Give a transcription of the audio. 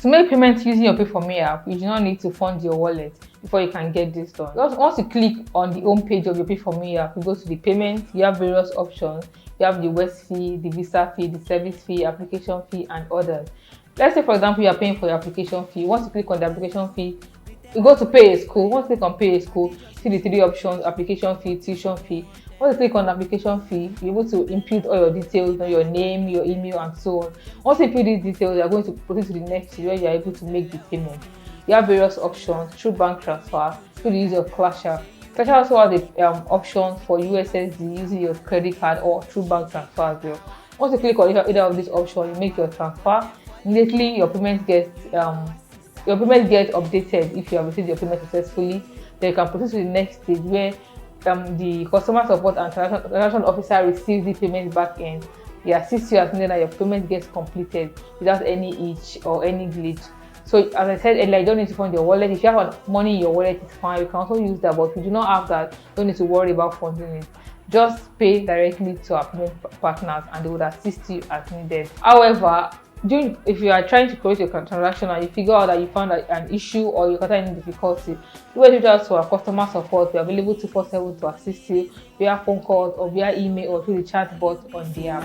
To make payments using your Pay4Me app, you do not need to fund your wallet before you can get this done. Once you click on the home page of your Pay4Me app, you go to the payment. You have various options. You have the West fee, the visa fee, the service fee, application fee, and others. Let's say, for example, you are paying for your application fee. Once you click on the application fee, you go to pay a school. Once you click on pay a school, see the three options: application fee, tuition fee. Once you click on application fee, you're able to input all your details, your name, your email, and so on. Once you input these details, you're going to proceed to the next stage where you're able to make the payment. You have various options through bank transfer, through the use of Cash App. Cash App also has the option for USSD using your credit card or through bank transfer as well. Once you click on either of these options, you make your transfer. Immediately, your payment gets updated if you have received your payment successfully. Then you can proceed to the next stage where the customer support and transaction officer receives the payment back end. They assist you as needed that your payment gets completed without any hitch or any glitch. So as I said earlier, you don't need to fund your wallet. If you have money in your wallet, it's fine. You can also use that, but if you do not have that, you don't need to worry about funding it. Just pay directly to our payment partners and they would assist you as needed. However, if you are trying to create a transaction and you figure out that you found an issue or you got any difficulty, you will reach out to our customer support. We are available 24/7 to assist you via phone calls or via email or through the chat bot on the app.